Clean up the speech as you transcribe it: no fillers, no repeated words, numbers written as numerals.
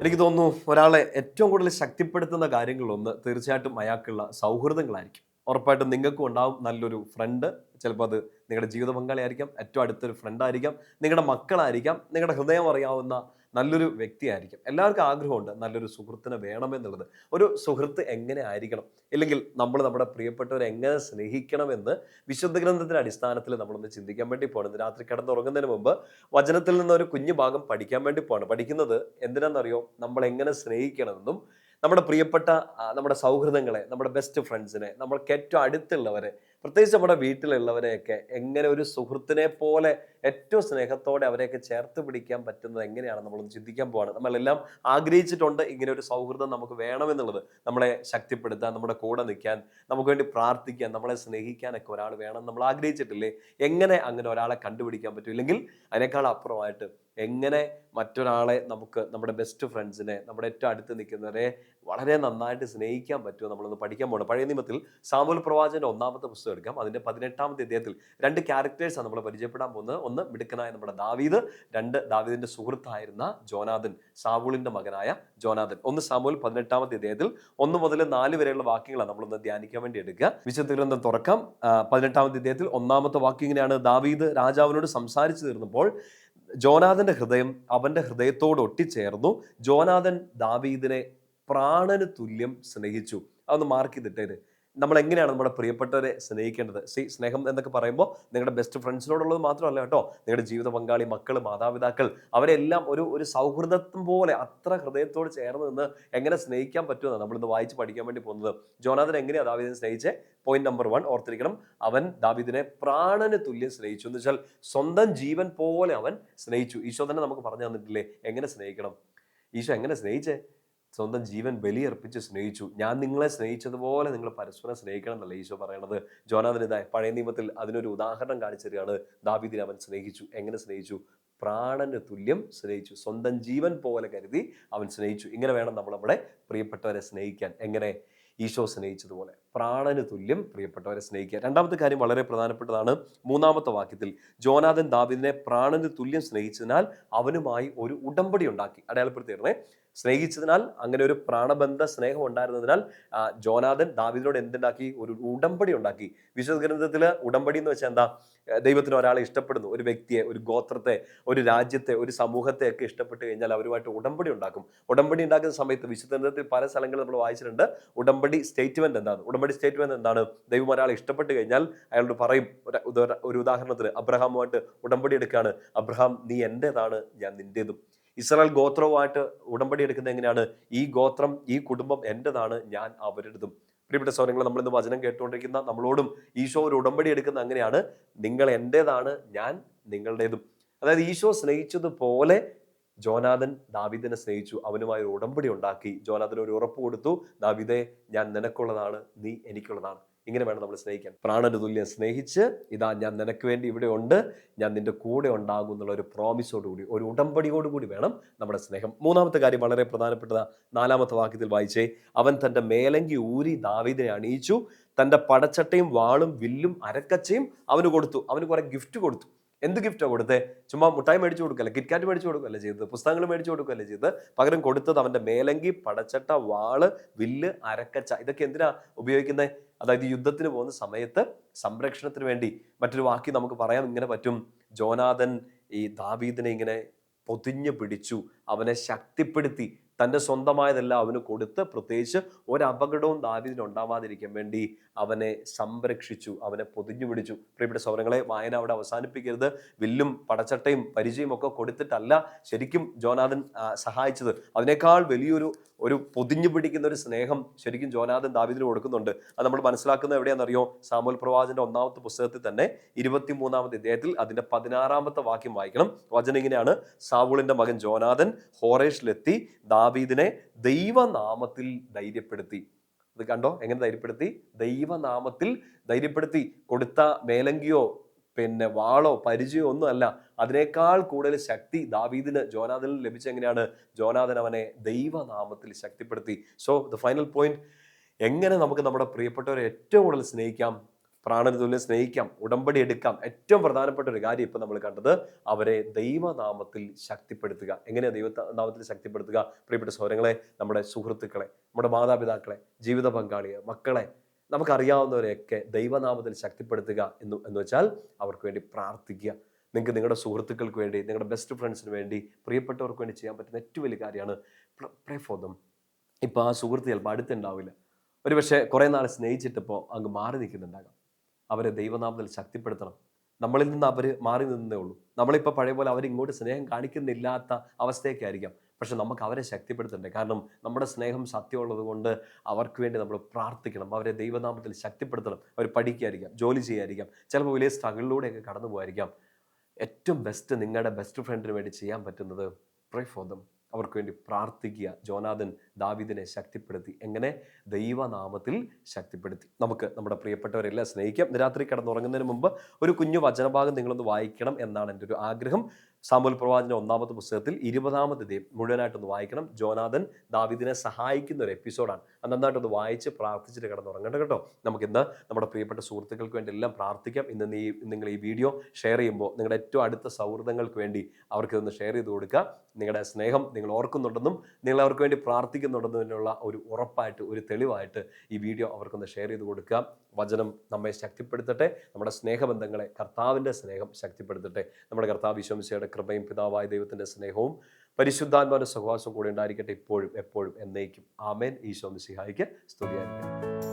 എനിക്ക് തോന്നുന്നു ഒരാളെ ഏറ്റവും കൂടുതൽ ശക്തിപ്പെടുത്തുന്ന കാര്യങ്ങളൊന്ന് തീർച്ചയായിട്ടും അയാൾക്കുള്ള സൗഹൃദങ്ങളായിരിക്കും. ഉറപ്പായിട്ടും നിങ്ങൾക്കും ഉണ്ടാവും നല്ലൊരു ഫ്രണ്ട്. ചിലപ്പോൾ അത് നിങ്ങളുടെ ജീവിത പങ്കാളിയായിരിക്കാം, ഏറ്റവും അടുത്തൊരു ഫ്രണ്ടായിരിക്കാം, നിങ്ങളുടെ മക്കളായിരിക്കാം, നിങ്ങളുടെ ഹൃദയം അറിയാവുന്ന നല്ലൊരു വ്യക്തിയായിരിക്കും. എല്ലാവർക്കും ആഗ്രഹമുണ്ട് നല്ലൊരു സുഹൃത്തിനെ വേണമെന്നുള്ളത്. ഒരു സുഹൃത്ത് എങ്ങനെ ആയിരിക്കണം? ഇല്ലെങ്കിൽ നമ്മൾ നമ്മുടെ പ്രിയപ്പെട്ടവരെ എങ്ങനെ സ്നേഹിക്കണമെന്ന് വിശുദ്ധ ഗ്രന്ഥത്തിന്റെ അടിസ്ഥാനത്തിൽ നമ്മളൊന്ന് ചിന്തിക്കാൻ വേണ്ടി പോകണം. രാത്രി കിടന്നുറങ്ങുന്നതിന് മുമ്പ് വചനത്തിൽ നിന്ന് ഒരു കുഞ്ഞു ഭാഗം പഠിക്കാൻ വേണ്ടി പോവാണ്. പഠിക്കുന്നത് എന്തിനാണെന്നറിയോ? നമ്മൾ എങ്ങനെ സ്നേഹിക്കണമെന്നും നമ്മുടെ പ്രിയപ്പെട്ട നമ്മുടെ സൗഹൃദങ്ങളെ, നമ്മുടെ ബെസ്റ്റ് ഫ്രണ്ട്സിനെ, നമ്മൾക്ക് ഏറ്റവും അടുത്തുള്ളവരെ, പ്രത്യേകിച്ച് നമ്മുടെ വീട്ടിലുള്ളവരെയൊക്കെ എങ്ങനെ ഒരു സുഹൃത്തിനെ പോലെ ഏറ്റവും സ്നേഹത്തോടെ അവരെയൊക്കെ ചേർത്ത് പിടിക്കാൻ പറ്റുന്നത് എങ്ങനെയാണ് നമ്മളൊന്ന് ചിന്തിക്കാൻ പോവാണ്. നമ്മളെല്ലാം ആഗ്രഹിച്ചിട്ടുണ്ട് ഇങ്ങനെ ഒരു സൗഹൃദം നമുക്ക് വേണമെന്നുള്ളത്. നമ്മളെ ശക്തിപ്പെടുത്താൻ, നമ്മുടെ കൂടെ നിൽക്കാൻ, നമുക്ക് വേണ്ടി പ്രാർത്ഥിക്കാൻ, നമ്മളെ സ്നേഹിക്കാനൊക്കെ ഒരാൾ വേണം നമ്മൾ ആഗ്രഹിച്ചിട്ടില്ലേ? എങ്ങനെ അങ്ങനെ ഒരാളെ കണ്ടുപിടിക്കാൻ പറ്റും? ഇല്ലെങ്കിൽ അതിനേക്കാൾ അപ്പുറമായിട്ട് എങ്ങനെ മറ്റൊരാളെ നമുക്ക് നമ്മുടെ ബെസ്റ്റ് ഫ്രണ്ട്സിനെ, നമ്മുടെ ഏറ്റവും അടുത്ത് നിൽക്കുന്നവരെ വളരെ നന്നായിട്ട് സ്നേഹിക്കാൻ പറ്റുമോ നമ്മളൊന്ന് പഠിക്കാൻ പോകണം. പഴയ നിയമത്തിൽ സാമൂൽ പ്രവാചകന്റെ ഒന്നാമത്തെ പുസ്തകം എടുക്കാം. അതിന്റെ 18-ാമത്തെ അധ്യായത്തിൽ രണ്ട് ക്യാരക്ടേഴ്സാണ് നമ്മൾ പരിചയപ്പെടാൻ പോകുന്നത്. ഒന്ന് മിടുക്കനായ നമ്മുടെ ദാവീദ്, രണ്ട് ദാവീദിന്റെ സുഹൃത്തായിരുന്ന ജോനാഥൻ, സാവൂളിന്റെ മകനായ ജോനാഥൻ. ഒന്ന് സാമൂൽ 18-ാമത്തെ അധ്യായത്തിൽ 1 മുതൽ 4 വരെയുള്ള വാക്യങ്ങളാണ് നമ്മളൊന്ന് ധ്യാനിക്കാൻ വേണ്ടി എടുക്കുക. വിശുദ്ധ ഗ്രന്ഥം തുറക്കാം. 18-ാമത്തെ അധ്യായത്തിൽ 1-ാമത്തെ വാക്യം ഇങ്ങനെയാണ്: ദാവീദ് രാജാവിനോട് സംസാരിച്ചു തീർന്നപ്പോൾ ജോനാഥന്റെ ഹൃദയം അവന്റെ ഹൃദയത്തോട് ഒട്ടിച്ചേർന്നു. ജോനാഥൻ ദാവീദിനെ പ്രാണന് തുല്യം സ്നേഹിച്ചു. അതൊന്ന് മാർക്ക് ചെയ്തിട്ടേര്. നമ്മൾ എങ്ങനെയാണ് നമ്മുടെ പ്രിയപ്പെട്ടവരെ സ്നേഹിക്കേണ്ടത്? സ്നേഹം എന്നൊക്കെ പറയുമ്പോൾ നിങ്ങളുടെ ബെസ്റ്റ് ഫ്രണ്ട്സിനോടുള്ളത് മാത്രമല്ല കേട്ടോ. നിങ്ങളുടെ ജീവിത പങ്കാളി, മക്കൾ, മാതാപിതാക്കൾ, അവരെല്ലാം ഒരു ഒരു സൗഹൃദം പോലെ അത്ര ഹൃദയത്തോട് ചേർന്ന് നിന്ന് എങ്ങനെ സ്നേഹിക്കാൻ പറ്റുമെന്നാണ് നമ്മളിന്ന് വായിച്ച് പഠിക്കാൻ വേണ്ടി പോകുന്നത്. ജോനാഥൻ എങ്ങനെയാണ് ദാവീദിനെ സ്നേഹിച്ചേ? പോയിന്റ് നമ്പർ 1 ഓർത്തിരിക്കണം. അവൻ ദാവീദിനെ പ്രാണന് തുല്യം സ്നേഹിച്ചു. എന്ന് വെച്ചാൽ സ്വന്തം ജീവൻ പോലെ അവൻ സ്നേഹിച്ചു. ഈശോ തന്നെ നമുക്ക് പറഞ്ഞു തന്നിട്ടില്ലേ എങ്ങനെ സ്നേഹിക്കണം? ഈശോ എങ്ങനെ സ്നേഹിച്ചേ? സ്വന്തം ജീവൻ ബലിയർപ്പിച്ച് സ്നേഹിച്ചു. ഞാൻ നിങ്ങളെ സ്നേഹിച്ചതുപോലെ നിങ്ങൾ പരസ്പരം സ്നേഹിക്കണം എന്നല്ല ഈശോ പറയണത്. ജോനാഥൻ ഇതാ പഴയ നിയമത്തിൽ അതിനൊരു ഉദാഹരണം കാണിച്ചു തരികയാണ്. ദാവീദിനെ അവൻ സ്നേഹിച്ചു. എങ്ങനെ സ്നേഹിച്ചു? പ്രാണന് തുല്യം സ്നേഹിച്ചു. സ്വന്തം ജീവൻ പോലെ കരുതി അവൻ സ്നേഹിച്ചു. ഇങ്ങനെ വേണം നമ്മൾ നമ്മുടെ പ്രിയപ്പെട്ടവരെ സ്നേഹിക്കാൻ. എങ്ങനെ? ഈശോ സ്നേഹിച്ചതുപോലെ പ്രാണന് തുല്യം പ്രിയപ്പെട്ടവരെ സ്നേഹിക്കുക. രണ്ടാമത്തെ കാര്യം വളരെ പ്രധാനപ്പെട്ടതാണ്. 3-ാമത്തെ വാക്യത്തിൽ ജോനാഥൻ ദാവീദിനെ പ്രാണന് തുല്യം സ്നേഹിച്ചതിനാൽ അവനുമായി ഒരു ഉടമ്പടി ഉണ്ടാക്കി. അടയാളപ്പെടുത്തിയിരുന്നേ. സ്നേഹിച്ചതിനാൽ, അങ്ങനെ ഒരു പ്രാണബന്ധ സ്നേഹം ഉണ്ടായിരുന്നതിനാൽ ജോനാഥൻ ദാവീദിനോട് എന്തുണ്ടാക്കി? ഒരു ഉടമ്പടി ഉണ്ടാക്കി. വിശുദ്ധ ഗ്രന്ഥത്തില് ഉടമ്പടി എന്ന് വെച്ചാൽ എന്താ? ദൈവത്തിന് ഒരാളെ ഇഷ്ടപ്പെടുന്നു, ഒരു വ്യക്തിയെ, ഒരു ഗോത്രത്തെ, ഒരു രാജ്യത്തെ, ഒരു സമൂഹത്തെ ഒക്കെ ഇഷ്ടപ്പെട്ട് കഴിഞ്ഞാൽ അവരുമായിട്ട് ഉടമ്പടി ഉണ്ടാക്കും. ഉടമ്പടി ഉണ്ടാക്കുന്ന സമയത്ത് വിശുദ്ധ ഗ്രന്ഥത്തിൽ പല സ്ഥലങ്ങളിൽ നമ്മൾ വായിച്ചിട്ടുണ്ട്. ഉടമ്പടി സ്റ്റേറ്റ്മെന്റ് എന്താണ്? ഉടമ്പടി സ്റ്റേറ്റ്മെന്റ് എന്താണ്? ദൈവം ഒരാളെ ഇഷ്ടപ്പെട്ട് കഴിഞ്ഞാൽ അയാളോട് പറയും. ഒരു ഉദാഹരണത്തിന് അബ്രഹാമുമായിട്ട് ഉടമ്പടി എടുക്കുകയാണ്. അബ്രഹാം, നീ എന്റേതാണ്, ഞാൻ നിന്റേതും. ഇസ്രായേൽ ഗോത്രവുമായിട്ട് ഉടമ്പടി എടുക്കുന്നത് എങ്ങനെയാണ്? ഈ ഗോത്രം, ഈ കുടുംബം എന്റേതാണ്, ഞാൻ അവരുടേതും. പ്രിയപ്പെട്ട സഹോദരങ്ങളെ, നമ്മളിന്ന് വചനം കേട്ടുകൊണ്ടിരിക്കുന്ന നമ്മളോടും ഈശോ ഒരു ഉടമ്പടി എടുക്കുന്ന അങ്ങനെയാണ്. നിങ്ങൾ എന്റേതാണ്, ഞാൻ നിങ്ങളുടേതും. അതായത് ഈശോ സ്നേഹിച്ചതുപോലെ ജോനാഥൻ ദാവീദിനെ സ്നേഹിച്ചു. അവനുമായി ഒരു ഉടമ്പടി ഉണ്ടാക്കി. ജോനാഥന് ഒരു ഉറപ്പ് കൊടുത്തു: ദാവീദേ, ഞാൻ നിനക്കുള്ളതാണ്, നീ എനിക്കുള്ളതാണ്. ഇങ്ങനെ വേണം നമ്മൾ സ്നേഹിക്കാൻ. പ്രാണന് തുല്യം സ്നേഹിച്ച്, ഇതാ ഞാൻ നിനക്ക് വേണ്ടി ഇവിടെ ഉണ്ട്, ഞാൻ നിന്റെ കൂടെ ഉണ്ടാകും എന്നുള്ള ഒരു പ്രോമിസോടുകൂടി, ഒരു ഉടമ്പടിയോടുകൂടി വേണം നമ്മുടെ സ്നേഹം. 3-ാമത്തെ കാര്യം വളരെ പ്രധാനപ്പെട്ടതാ. 4-ാമത്തെ വാക്യത്തിൽ വായിച്ചേ: അവൻ തന്റെ മേലങ്കി ഊരി ദാവീദിനെ അണിയിച്ചു, തന്റെ പടച്ചട്ടയും വാളും വില്ലും അരക്കച്ചയും അവന് കൊടുത്തു. അവന് കുറെ ഗിഫ്റ്റ് കൊടുത്തു. എന്ത് ഗിഫ്റ്റാണ് കൊടുത്തേ? ചുമ്മാ മുട്ടായി മേടിച്ചു കൊടുക്കല്ലേ, കിറ്റ്കാറ്റ് മേടിച്ചു കൊടുക്കല്ലേ ചെയ്തത്, പുസ്തകങ്ങൾ മേടിച്ചു കൊടുക്കല്ലേ ചെയ്തത്. പകരം കൊടുത്തത് അവന്റെ മേലങ്കി, പടച്ചട്ട, വാള്, വില്ല്, അരക്കച്ച. ഇതൊക്കെ എന്തിനാ ഉപയോഗിക്കുന്നത്? അതായത് യുദ്ധത്തിന് പോകുന്ന സമയത്ത് സംരക്ഷണത്തിന് വേണ്ടി. മറ്റൊരു വാക്യം നമുക്ക് പറയാം, ഇങ്ങനെ പറ്റും: ജോനാഥൻ ഈ ദാവീദിനെ ഇങ്ങനെ പൊതിഞ്ഞു പിടിച്ചു, അവനെ ശക്തിപ്പെടുത്തി, തൻ്റെ സ്വന്തമായതെല്ലാം അവന് കൊടുത്ത്, പ്രത്യേകിച്ച് ഒരു അപകടവും ദാവീദിന് ഉണ്ടാവാതിരിക്കാൻ വേണ്ടി അവനെ സംരക്ഷിച്ചു, അവനെ പൊതിഞ്ഞു പിടിച്ചു. പ്രിയപ്പെട്ട സഹോദരങ്ങളെ, വായന അവിടെ അവസാനിപ്പിക്കരുത്. വില്ലും പടച്ചട്ടയും പരിചയം ഒക്കെ കൊടുത്തിട്ടല്ല ശരിക്കും ജോനാഥൻ സഹായിച്ചത്. അതിനേക്കാൾ വലിയൊരു പൊതിഞ്ഞു പിടിക്കുന്ന ഒരു സ്നേഹം ശരിക്കും ജോനാഥൻ ദാവീദിന് കൊടുക്കുന്നുണ്ട്. അത് നമ്മൾ മനസ്സിലാക്കുന്നത് എവിടെയാണെന്നറിയോ? സാമൂൽ പ്രവാചകന്റെ 1-ാമത്തെ പുസ്തകത്തിൽ തന്നെ 23-ാമത്തെ അധ്യായത്തിൽ അതിന്റെ 16-ാമത്തെ വാക്യം വായിക്കണം. വചനം ഇങ്ങനെയാണ്: സാവൂളിന്റെ മകൻ ജോനാഥൻ ഹോറേഷിലെത്തി ദാവീദിനെ ദൈവനാമത്തിൽ ധൈര്യപ്പെടുത്തി. ഇത് കണ്ടോ എങ്ങനെ ധൈര്യപ്പെടുത്തി? ദൈവനാമത്തിൽ ധൈര്യപ്പെടുത്തി. കൊടുത്ത മേലങ്കിയോ പിന്നെ വാളോ പരിചയോ ഒന്നും അല്ല. അതിനേക്കാൾ കൂടുതൽ ശക്തി ദാവീദിന് ജോനാഥനിൽ ലഭിച്ച എങ്ങനെയാണ്? ജോനാഥൻ അവനെ ദൈവനാമത്തിൽ ശക്തിപ്പെടുത്തി. സോ ദ ഫൈനൽ പോയിന്റ്: എങ്ങനെ നമുക്ക് നമ്മുടെ പ്രിയപ്പെട്ടവരെ ഏറ്റവും കൂടുതൽ സ്നേഹിക്കാം? പ്രാണന് തുല്യം സ്നേഹിക്കാം, ഉടമ്പടി എടുക്കാം. ഏറ്റവും പ്രധാനപ്പെട്ട ഒരു കാര്യം ഇപ്പം നമ്മൾ കണ്ടത്, അവരെ ദൈവനാമത്തിൽ ശക്തിപ്പെടുത്തുക. എങ്ങനെയാണ് ദൈവനാമത്തിൽ ശക്തിപ്പെടുത്തുക? പ്രിയപ്പെട്ട സഹോദരങ്ങളെ, നമ്മുടെ സുഹൃത്തുക്കളെ, നമ്മുടെ മാതാപിതാക്കളെ, ജീവിത പങ്കാളിയെ, മക്കളെ, നമുക്കറിയാവുന്നവരെയൊക്കെ ദൈവനാമത്തിൽ ശക്തിപ്പെടുത്തുക എന്ന് വെച്ചാൽ അവർക്ക് വേണ്ടി പ്രാർത്ഥിക്കുക. നിങ്ങൾക്ക് നിങ്ങളുടെ സുഹൃത്തുക്കൾക്ക് വേണ്ടി, നിങ്ങളുടെ ബെസ്റ്റ് ഫ്രണ്ട്സിന് വേണ്ടി, പ്രിയപ്പെട്ടവർക്ക് വേണ്ടി ചെയ്യാൻ പറ്റുന്ന ഏറ്റവും വലിയ കാര്യമാണ് പ്രേ ഫോർ ദം. ഇപ്പോൾ ആ സുഹൃത്ത് ചിലപ്പോൾ അടുത്തുണ്ടാവില്ല, ഒരു പക്ഷേ കുറേ നാൾ സ്നേഹിച്ചിട്ടിപ്പോൾ അങ്ങ് മാറി നിൽക്കുന്നുണ്ടാകാം. അവരെ ദൈവനാമത്തിൽ ശക്തിപ്പെടുത്തണം. നമ്മളിൽ നിന്ന് അവർ മാറി നിന്നേ ഉള്ളൂ. നമ്മളിപ്പോൾ പഴയ പോലെ അവരിങ്ങോട്ട് സ്നേഹം കാണിക്കുന്നില്ലാത്ത അവസ്ഥയൊക്കെ ആയിരിക്കാം. പക്ഷെ നമുക്ക് അവരെ ശക്തിപ്പെടുത്തണ്ടേ? കാരണം നമ്മുടെ സ്നേഹം സത്യമുള്ളത് കൊണ്ട് അവർക്ക് വേണ്ടി നമ്മൾ പ്രാർത്ഥിക്കണം. അവരെ ദൈവനാമത്തിൽ ശക്തിപ്പെടുത്തണം. അവർ പഠിക്കുകയായിരിക്കാം, ജോലി ചെയ്യുകയായിരിക്കാം, ചിലപ്പോൾ വലിയ സ്ട്രഗിളിലൂടെയൊക്കെ കടന്നു പോകായിരിക്കാം. ഏറ്റവും ബെസ്റ്റ് നിങ്ങളുടെ ബെസ്റ്റ് ഫ്രണ്ടിന് വേണ്ടി ചെയ്യാൻ പറ്റുന്നത് പ്രേ ഫോർ ദം. അവർക്ക് വേണ്ടി പ്രാർത്ഥിക്കുക. ജോനാഥൻ ദാവീദിനെ ശക്തിപ്പെടുത്തി. എങ്ങനെ? ദൈവനാമത്തിൽ ശക്തിപ്പെടുത്തി. നമുക്ക് നമ്മുടെ പ്രിയപ്പെട്ടവരെല്ലാം സ്നേഹിക്കാം. രാത്രി കിടന്നുറങ്ങുന്നതിന് മുമ്പ് ഒരു കുഞ്ഞു വചനഭാഗം നിങ്ങളൊന്ന് വായിക്കണം എന്നാണ് എൻ്റെ ഒരു ആഗ്രഹം. സാമുവേൽ പ്രവാചകന്റെ 1-ാമത്തെ പുസ്തകത്തിൽ 20-ാമത്തെ അധ്യായം മുഴുവനായിട്ടൊന്ന് വായിക്കണം. ജോനാഥൻ ദാവീദിനെ സഹായിക്കുന്ന ഒരു എപ്പിസോഡാണ്. അത് നന്നായിട്ടൊന്ന് വായിച്ച് പ്രാർത്ഥിച്ചിട്ട് കിടന്നുറങ്ങണ്ട കേട്ടോ. നമുക്കിന്ന് നമ്മുടെ പ്രിയപ്പെട്ട സുഹൃത്തുക്കൾക്ക് വേണ്ടി എല്ലാം പ്രാർത്ഥിക്കാം. ഇന്ന് നിങ്ങൾ ഈ വീഡിയോ ഷെയർ ചെയ്യുമ്പോൾ നിങ്ങളുടെ ഏറ്റവും അടുത്ത സൗഹൃദങ്ങൾക്ക് വേണ്ടി അവർക്കിതൊന്ന് ഷെയർ ചെയ്ത് കൊടുക്കുക. നിങ്ങളുടെ സ്നേഹം നിങ്ങൾ ഓർക്കുന്നുണ്ടെന്നും നിങ്ങൾ അവർക്ക് വേണ്ടി പ്രാർത്ഥിക്കുന്നുണ്ടെന്നതിനുള്ള ഒരു ഉറപ്പായിട്ട്, ഒരു തെളിവായിട്ട് ഈ വീഡിയോ അവർക്കൊന്ന് ഷെയർ ചെയ്ത് കൊടുക്കുക. വചനം നമ്മെ ശക്തിപ്പെടുത്തട്ടെ. നമ്മുടെ സ്നേഹബന്ധങ്ങളെ കർത്താവിൻ്റെ സ്നേഹം ശക്തിപ്പെടുത്തട്ടെ. നമ്മുടെ കർത്താവ് ഈശോ മിശിഹായുടെ കൃപയും പിതാവായ ദൈവത്തിൻ്റെ സ്നേഹവും പരിശുദ്ധാത്മാവിന്റെ സഹവാസവും കൂടെ ഉണ്ടായിരിക്കട്ടെ, ഇപ്പോഴും എപ്പോഴും എന്നേക്കും. ആമേൻ. ഈശോ മിശിഹായ്ക്ക് സ്തുതിയായിരിക്കട്ടെ.